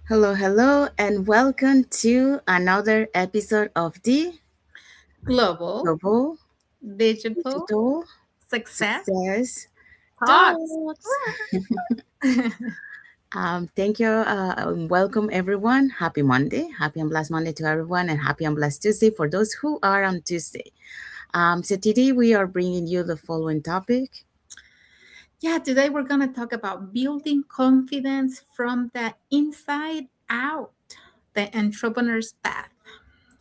Hello, hello, and welcome to another episode of the Global Global Digital Digital Success Success Talks. Talks. Thank you. And welcome, everyone. Happy Monday. Happy and blessed Monday to everyone, and happy and blessed Tuesday for those who are on Tuesday. So today we are bringing you the following topic. Yeah, today we're going to talk about building confidence from the inside out, the entrepreneur's path.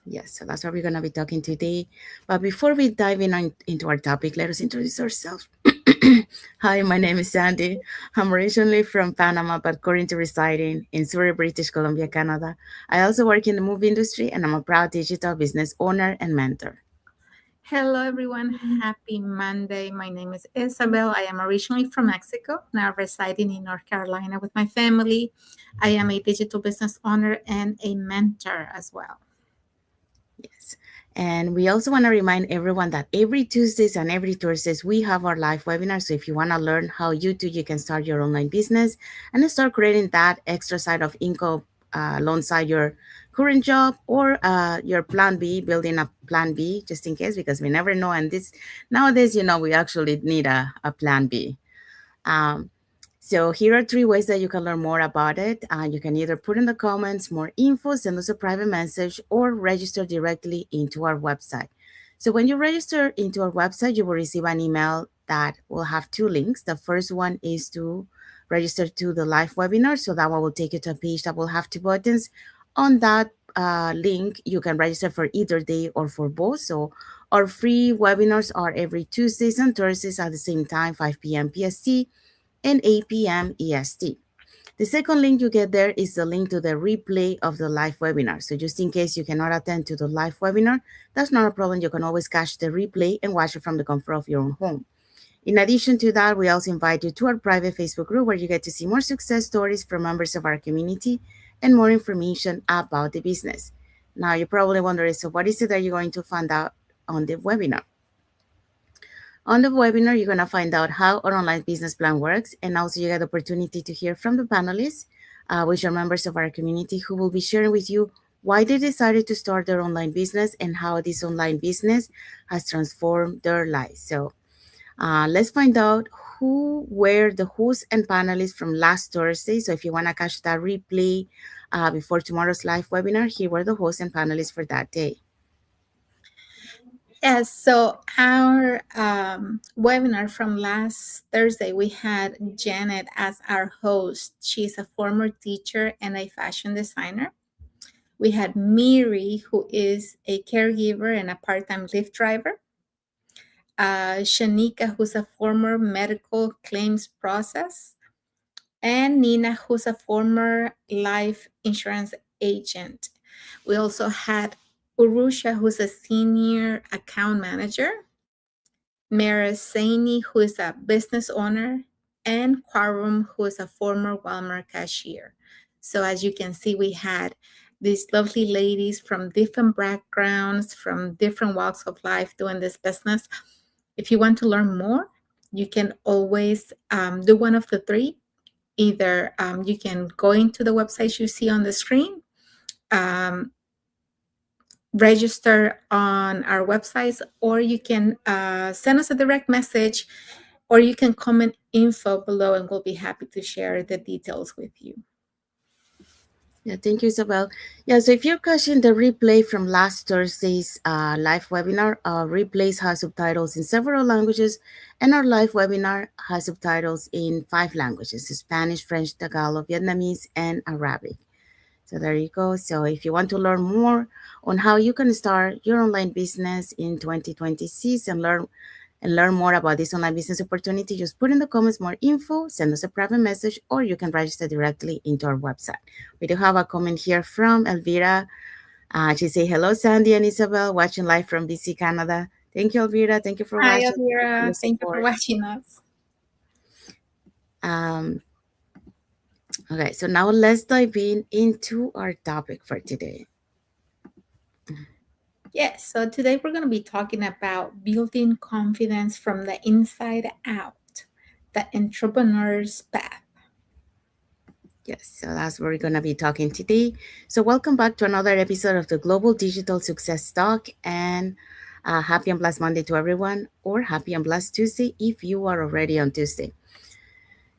Yes, so that's what we're going to be talking today. But before we dive into our topic, let us introduce ourselves. Hi, my name is Sandy. I'm originally from Panama, but currently residing in Surrey, British Columbia, Canada. I also work in the movie industry, and I'm a proud digital business owner and mentor. Hello, everyone. Happy Monday. My name is Isabel. I am originally from Mexico, now residing in North Carolina with my family. I am a digital business owner and a mentor as well. Yes. And we also want to remind everyone that every Tuesdays and every Thursdays we have our live webinar. So if you want to learn how you can start your online business and start creating that extra side of income alongside your current job or your plan B, building a plan B just in case, because we never know. And this nowadays, we actually need a plan B. Um, so here are three ways that you can learn more about it. You can either put in the comments more info, send us a private message, or register directly into our website. So when you register into our website, you will receive an email that will have two links. The first one is to register to the live webinar. So that one will take you to a page that will have two buttons. On that link, you can register for either day or for both. So our free webinars are every Tuesdays and Thursdays at the same time, 5 p.m. PST and AM EST. The second link you get there is the link to the replay of the live webinar. So just in case you cannot attend to the live webinar, that's not a problem. You can always catch the replay and watch it from the comfort of your own home. In addition to that, we also invite you to our private Facebook group where you get to see more success stories from members of our community and more information about the business. Now, you're probably wondering, so what is it that you're going to find out on the webinar? On the webinar, you're going to find out how our online business plan works, and also you get the opportunity to hear from the panelists, which are members of our community who will be sharing with you why they decided to start their online business and how this online business has transformed their lives. So let's find out who were the hosts and panelists from last Thursday. So if you want to catch that replay before tomorrow's live webinar, here were the hosts and panelists for that day. Yes, so our webinar from last Thursday, we had Janet as our host. She's a former teacher and a fashion designer. We had Miri, who is a caregiver and a part time Lyft driver. Shanika, who's a former medical claims process. And Nina, who's a former life insurance agent. We also had Urusha, who's a senior account manager. Mara Saini, who is a business owner, and Quarum, who is a former Walmart cashier. So as you can see, we had these lovely ladies from different backgrounds, from different walks of life doing this business. If you want to learn more, you can always do one of the three. Either you can go into the website you see on the screen, um, register on our websites, or you can send us a direct message, or you can comment info below and we'll be happy to share the details with you. Yeah, thank you, Isabel. Yeah, so if you're catching the replay from last Thursday's live webinar, replays has subtitles in several languages, and our live webinar has subtitles in 5 languages: Spanish, French, Tagalog, Vietnamese, and Arabic. So there you go. So if you want to learn more on how you can start your online business in 2026 and learn more about this online business opportunity, just put in the comments more info, send us a private message, or you can register directly into our website. We do have a comment here from Elvira. She say, hello, Sandy and Isabel, watching live from BC, Canada. Thank you, Elvira. Thank you for Hi, watching and Elvira. the Thank you for support. watching us. Um, okay, so now let's dive into our topic for today. Yes, so today we're going to be talking about building confidence from the inside out, the entrepreneur's path. Yes, so that's what we're going to be talking today. So, welcome back to another episode of the Global Digital Success Talk. And happy and blessed Monday to everyone, or happy and blessed Tuesday if you are already on Tuesday.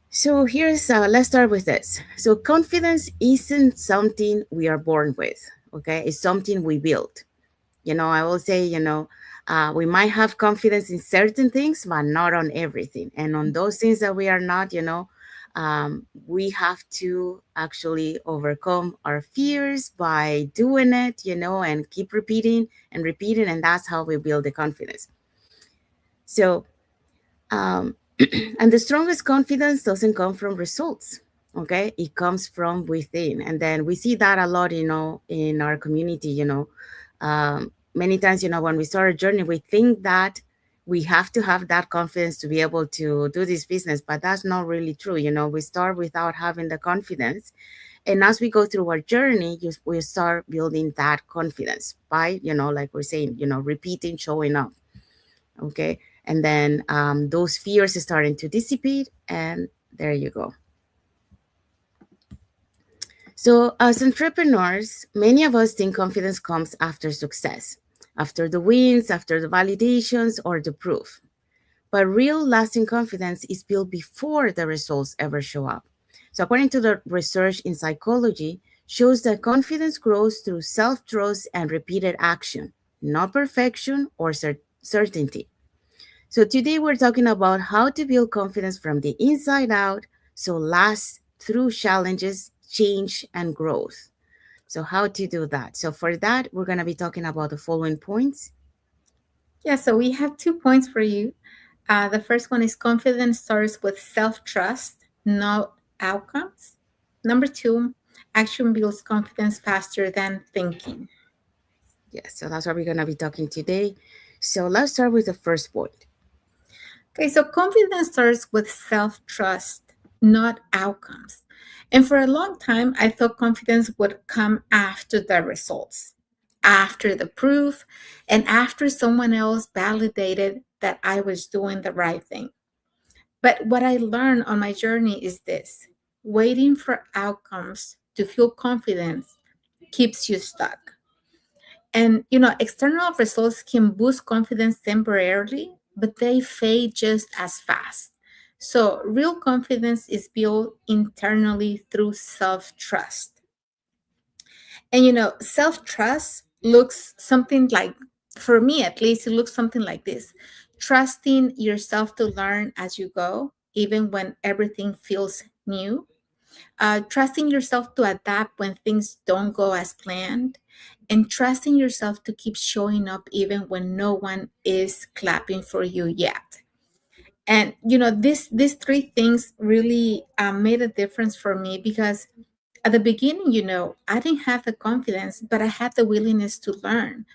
So, let's start with this. So, confidence isn't something we are born with, okay? It's something we build. I will say, we might have confidence in certain things, but not on everything. And on those things that we are not, we have to actually overcome our fears by doing it, and keep repeating and repeating. And that's how we build the confidence. So, um, and the strongest confidence doesn't come from results. Okay, it comes from within, and then we see that a lot, in our community. Many times, when we start a journey, we think that we have to have that confidence to be able to do this business, but that's not really true. We start without having the confidence, and as we go through our journey, we start building that confidence by, like we're saying, repeating, showing up. Okay, and then those fears are starting to dissipate, and there you go. So as entrepreneurs, many of us think confidence comes after success, after the wins, after the validations, or the proof. But real lasting confidence is built before the results ever show up. So according to the research in psychology, shows that confidence grows through self-trust and repeated action, not perfection or certainty. So today we're talking about how to build confidence from the inside out so last through challenges, change, and growth. So how to do that? So for that, we're going to be talking about the following points. Yeah, so we have 2 points for you. The first one is confidence starts with self trust, not outcomes. Number two, action builds confidence faster than thinking. Yes, so that's what we're going to be talking today. So let's start with the first point. Okay, so confidence starts with self trust, not outcomes. And for a long time, I thought confidence would come after the results, after the proof, and after someone else validated that I was doing the right thing. But what I learned on my journey is this: waiting for outcomes to feel confidence keeps you stuck. And external results can boost confidence temporarily, but they fade just as fast. So, real confidence is built internally through self trust. And self trust looks something like, for me at least, it looks something like this: trusting yourself to learn as you go, even when everything feels new. Trusting yourself to adapt when things don't go as planned, and trusting yourself to keep showing up even when no one is clapping for you yet. And these three things really made a difference for me, because at the beginning, I didn't have the confidence, but I had the willingness to learn.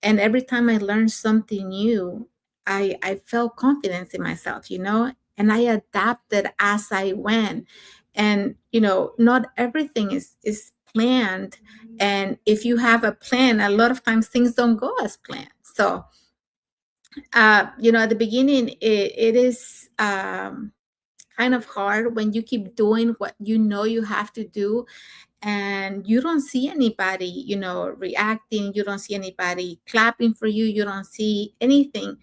And every time I learned something new, I felt confidence in myself, and I adapted as I went. And not everything is planned. And if you have a plan, a lot of times things don't go as planned. So at the beginning, it is kind of hard when you keep doing what you have to do, and you don't see anybody reacting, you don't see anybody clapping for you, you don't see anything.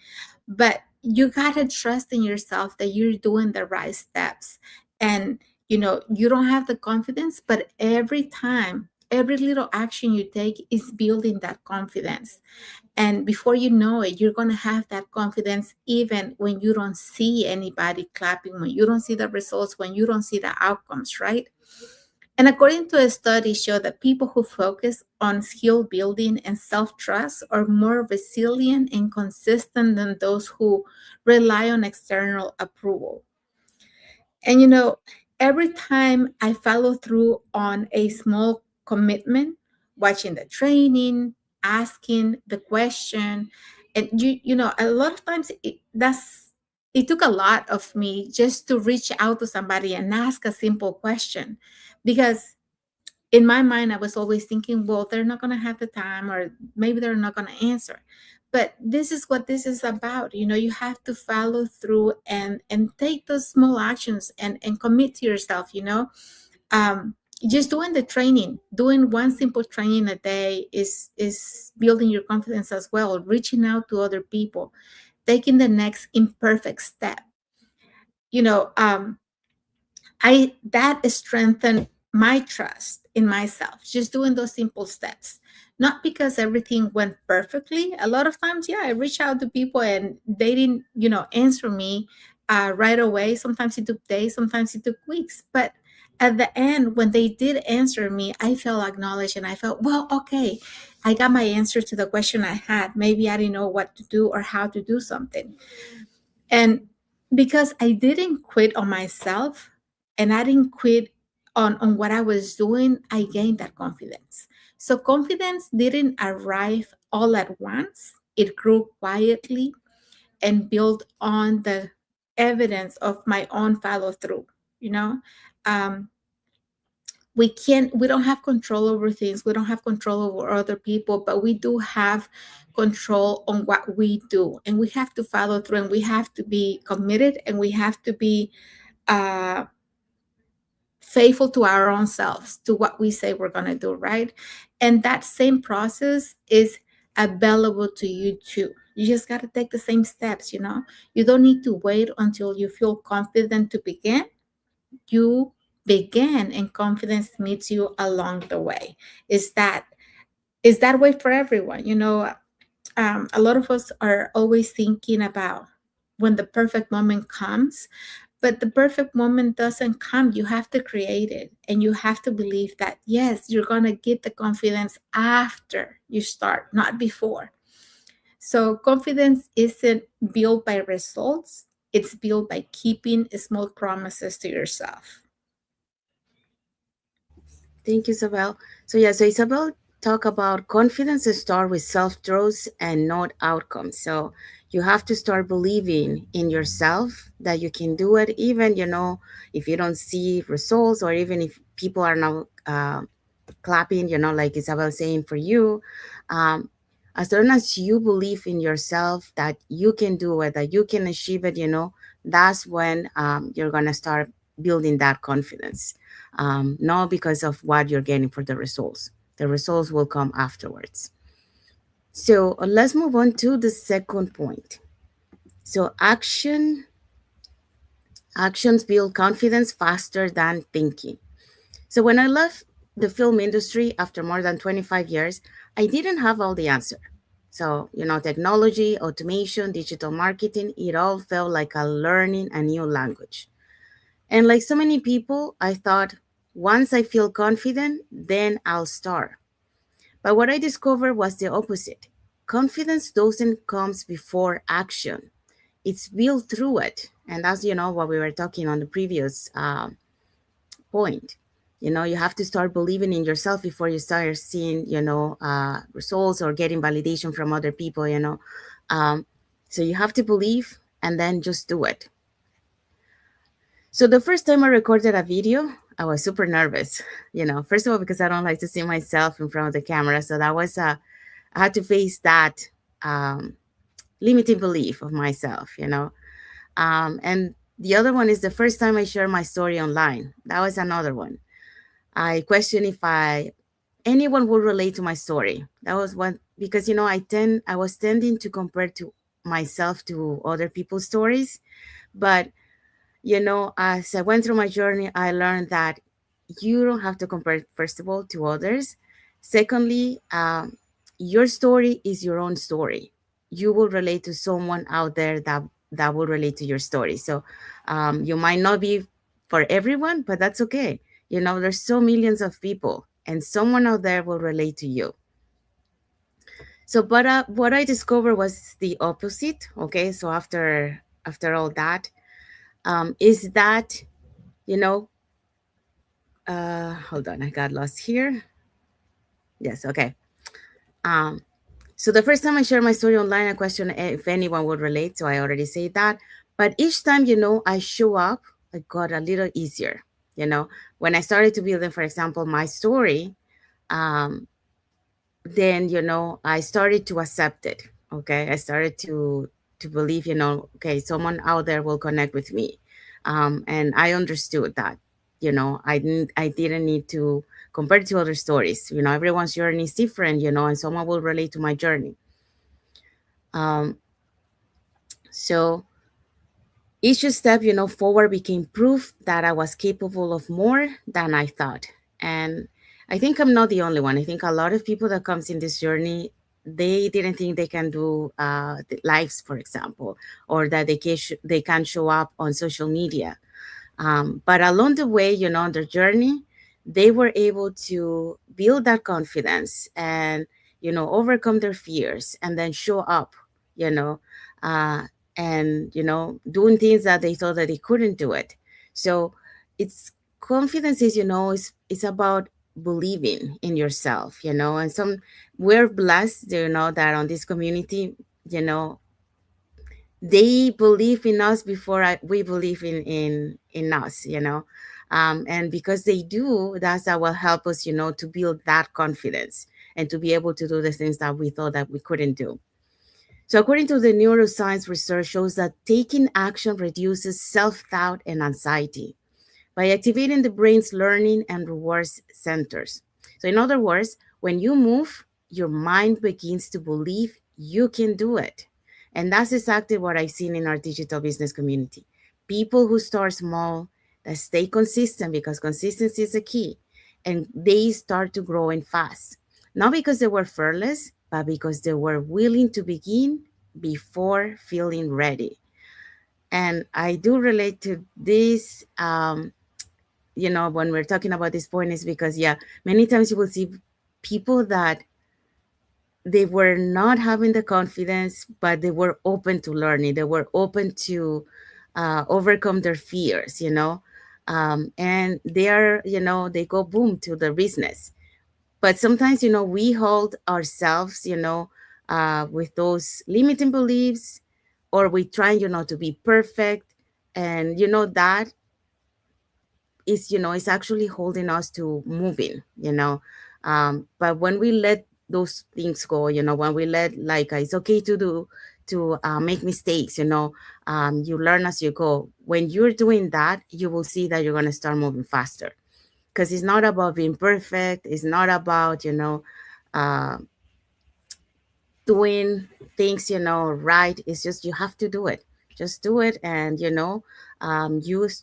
But you gotta trust in yourself that you're doing the right steps. And you don't have the confidence, but every time, every little action you take is building that confidence. And before you know it, you're going to have that confidence even when you don't see anybody clapping, when you don't see the results, when you don't see the outcomes, right? And according to a study, show that people who focus on skill building and self-trust are more resilient and consistent than those who rely on external approval. And every time I follow through on a small commitment, watching the training, asking the question, and a lot of times it took a lot of me just to reach out to somebody and ask a simple question, because in my mind, I was always thinking, well, they're not going to have the time, or maybe they're not going to answer. But this is what this is about. You have to follow through and take those small actions and commit to yourself. um, just doing the training, doing one simple training a day is building your confidence as well. Reaching out to other people, taking the next imperfect step. You know, I that strengthened my trust in myself, just doing those simple steps. Not because everything went perfectly. A lot of times, yeah, I reach out to people and they didn't, answer me right away. Sometimes it took days, sometimes it took weeks. But at the end, when they did answer me, I felt acknowledged and I felt, well, okay, I got my answer to the question I had. Maybe I didn't know what to do or how to do something. And because I didn't quit on myself and I didn't quit on what I was doing, I gained that confidence. So confidence didn't arrive all at once. It grew quietly and built on the evidence of my own follow through. You know, um, we don't have control over things. We don't have control over other people, but we do have control on what we do, and we have to follow through, and we have to be committed, and we have to be uh, faithful to our own selves, to what we say we're going to do, right? And that same process is available to you too. You just got to take the same steps. You don't need to wait until you feel confident to begin. You begin, and confidence meets you along the way. Is that way for everyone? A lot of us are always thinking about when the perfect moment comes, but the perfect moment doesn't come. You have to create it, and you have to believe that, yes, you're going to get the confidence after you start, not before. So confidence isn't built by results, it's built by keeping small promises to yourself. Thank you, Isabel. So yeah, so Isabel talk about confidence start with self-trust and not outcomes. So you have to start believing in yourself that you can do it, even if you don't see results, or even if people are not clapping, like Isabel saying for you. Um, as long as you believe in yourself that you can do it, that you can achieve it, that's when you're gonna start building that confidence. Not because of what you're getting for the results. The results will come afterwards. So let's move on to the second point. So actions build confidence faster than thinking. So when I left the film industry after more than 25 years, I didn't have all the answer. So, technology, automation, digital marketing, it all felt like a learning a new language. And like so many people, I thought once I feel confident, then I'll start. But what I discovered was the opposite. Confidence doesn't comes before action. It's built through it. And that's, what we were talking on the previous point. You have to start believing in yourself before you start seeing, results or getting validation from other people, Um, so you have to believe and then just do it. So the first time I recorded a video, I was super nervous, first of all, because I don't like to see myself in front of the camera. So that was, I had to face that um, limiting belief of myself, and the other one is the first time I shared my story online. That was another one. I question if anyone would relate to my story. That was one because I was tending to compare to myself to other people's stories, but as I went through my journey, I learned that you don't have to compare first of all to others. Secondly, your story is your own story. You will relate to someone out there that will relate to your story. So you might not be for everyone, but that's okay. There's so millions of people, and someone out there will relate to you. So, but what I discovered was the opposite. Okay, so after all that, is that you know, hold on, I got lost here. Yes, okay. Um, so the first time I shared my story online, I questioned if anyone would relate. So I already said that. But each time, I show up, it got a little easier. When I started to build, for example, my story, um, then I started to accept it. Okay, I started to believe, okay, someone out there will connect with me, and I understood that. I didn't need to compare to other stories. Everyone's journey is different, and someone will relate to my journey. Um, so each step, forward became proof that I was capable of more than I thought. And I think I'm not the only one. I think a lot of people that comes in this journey, they didn't think they can do the lives, for example, or that they can show up on social media. But along the way, on their journey, they were able to build that confidence and, overcome their fears and then show up, you know, uh, and, doing things that they thought that they couldn't do it. So it's confidence is, it's about believing in yourself, and we're blessed, that on this community, you know, they believe in us before we believe in us, and because they do, that will help us, to build that confidence and to be able to do the things that we thought that we couldn't do. So according to the neuroscience research shows that taking action reduces self-doubt and anxiety by activating the brain's learning and rewards centers. So, in other words, when you move, your mind begins to believe you can do it. And that's exactly what I've seen in our digital business community. People who start small, that stay consistent because consistency is the key, and they start to grow in fast. Not because they were fearless, but because they were willing to begin before feeling ready. And I do relate to this when we're talking about this point is because, yeah, many times you will see people that they were not having the confidence, but they were open to learning. They were open to overcome their fears, and they go boom to the business. But sometimes, we hold ourselves, with those limiting beliefs, or we try, to be perfect. And, that is actually holding us to moving, but when we let those things go, when we let, like, it's okay to do, to make mistakes, you learn as you go. When you're doing that, you will see that you're going to start moving faster, because it's not about being perfect. It's not about, uh, doing things, right. It's just you have to do it. Just do it, and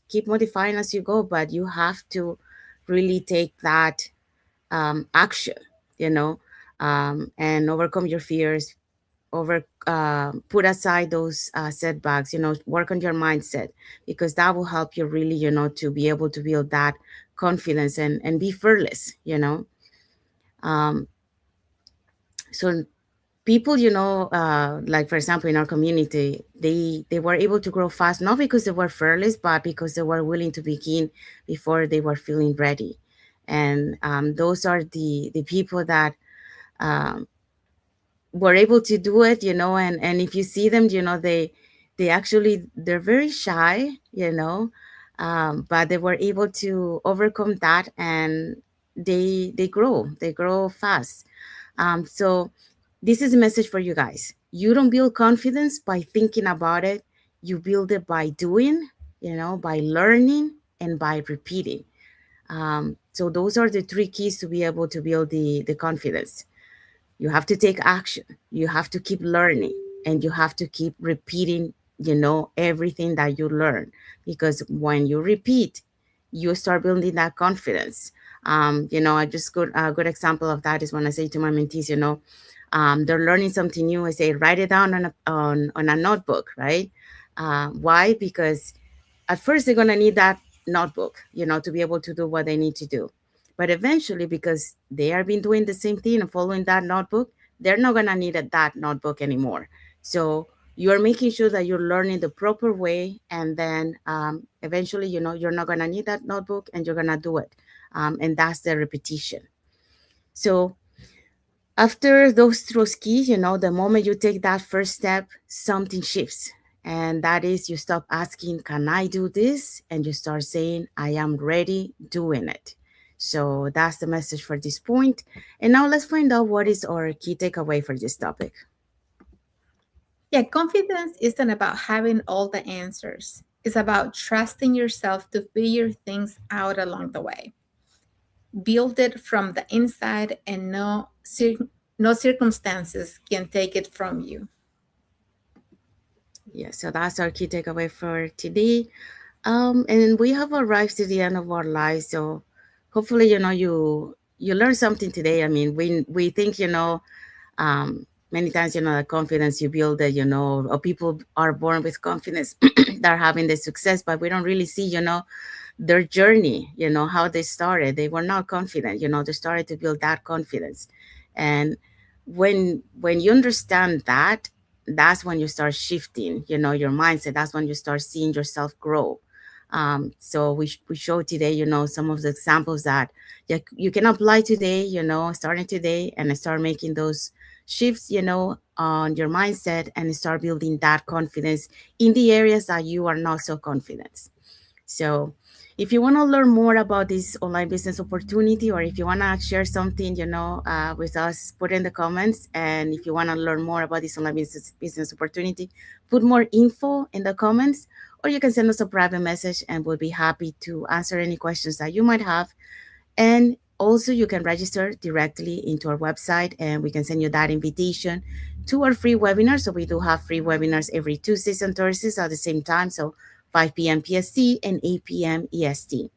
keep modifying as you go, but you have to really take that action, you know and overcome your fears, over put aside those setbacks, work on your mindset, because that will help you really, to be able to build that confidence and be fearless, um, so people, like for example in our community, they were able to grow fast, not because they were fearless, but because they were willing to begin before they were feeling ready. And those are the people that um, were able to do it, and if you see them, they actually, they're very shy, but they were able to overcome that, and they grow fast. So this is a message for you guys. You don't build confidence by thinking about it. You build it by doing, by learning and by repeating. So those are the three keys to be able to build the confidence. You have to take action. You have to keep learning, and you have to keep repeating, everything that you learn. Because when you repeat, you start building that confidence. I just got a good example of that is when I say to my mentees, they're learning something new. I say, write it down on a notebook, right? Why? Because at first they're going to need that notebook, to be able to do what they need to do. But eventually, because they are been doing the same thing and following that notebook, they're not going to need that notebook anymore. So you're making sure that you're learning the proper way. And then eventually, you're not going to need that notebook, and you're going to do it. And that's the repetition. So after those keys, the moment you take that first step, something shifts. And that is, you stop asking, can I do this? And you start saying, I am ready doing it. So that's the message for this point. And now let's find out what is our key takeaway for this topic. Yeah, confidence isn't about having all the answers. It's about trusting yourself to figure things out along the way. Build it from the inside, and no circumstances can take it from you. Yeah, so that's our key takeaway for today. And we have arrived to the end of our lives. So hopefully, you learned something today. I mean, we think, many times, the confidence you build that, or people are born with confidence, they're having the success, but we don't really see, their journey, how they started. They were not confident, they started to build that confidence. And when you understand that, that's when you start shifting, your mindset. That's when you start seeing yourself grow. So we show today, some of the examples that you can apply today, starting today, and start making those shifts, on your mindset, and start building that confidence in the areas that you are not so confident. So if you want to learn more about this online business opportunity, or if you want to share something, with us, put in the comments. And if you want to learn more about this online business opportunity, put more info in the comments, or you can send us a private message, and we'll be happy to answer any questions that you might have. And also, you can register directly into our website, and we can send you that invitation to our free webinar. So we do have free webinars every Tuesdays and Thursdays at the same time. So 5 p.m. PST and 8 p.m. EST.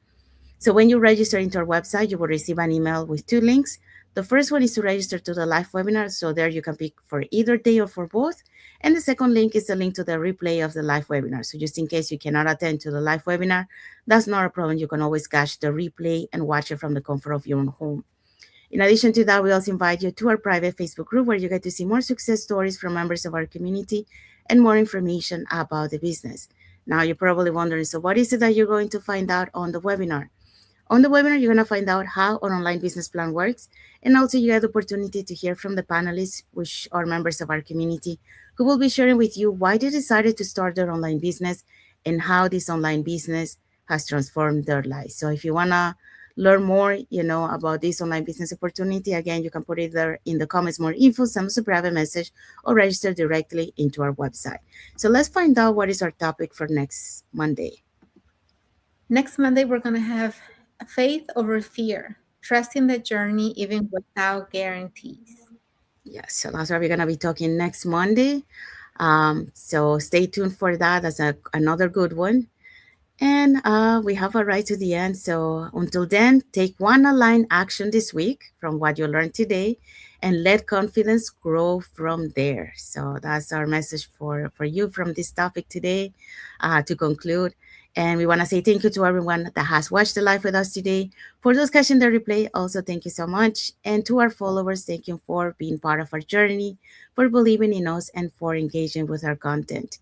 So when you register into our website, you will receive an email with two links. The first one is to register to the live webinar. So there you can pick for either day or for both. And the second link is the link to the replay of the live webinar. So just in case you cannot attend to the live webinar, that's not a problem. You can always catch the replay and watch it from the comfort of your own home. In addition to that, we also invite you to our private Facebook group, where you get to see more success stories from members of our community and more information about the business. Now, you're probably wondering, so what is it that you're going to find out on the webinar? On the webinar, you're going to find out how an online business plan works, and also you have the opportunity to hear from the panelists, which are members of our community, who will be sharing with you why they decided to start their online business and how this online business has transformed their lives. So if you want to learn more, about this online business opportunity, again, you can put it there in the comments, more info, send us a private message, or register directly into our website. So let's find out what is our topic for next Monday. Next Monday, we're going to have faith over fear, trusting the journey even without guarantees. Yes, so that's what we're going to be talking next Monday. So stay tuned for that. That's another good one. And we have arrived to the end. So until then, take one aligned action this week from what you learned today, and let confidence grow from there. So that's our message for you from this topic today, to conclude. And we want to say thank you to everyone that has watched the live with us today. For those catching the replay, also thank you so much. And to our followers, thank you for being part of our journey, for believing in us, and for engaging with our content.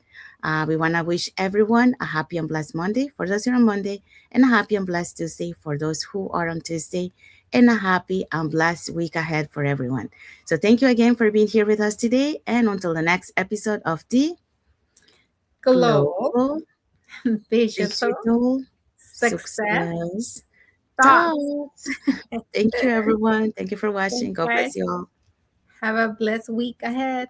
We want to wish everyone a happy and blessed Monday for those who are on Monday, and a happy and blessed Tuesday for those who are on Tuesday, and a happy and blessed week ahead for everyone. So thank you again for being here with us today, and until the next episode of the Global Global digital Digital success Success thoughts. Talks. Thank you, everyone. Thank you for Thanks, watching. God guys. bless you all. Have a blessed week ahead.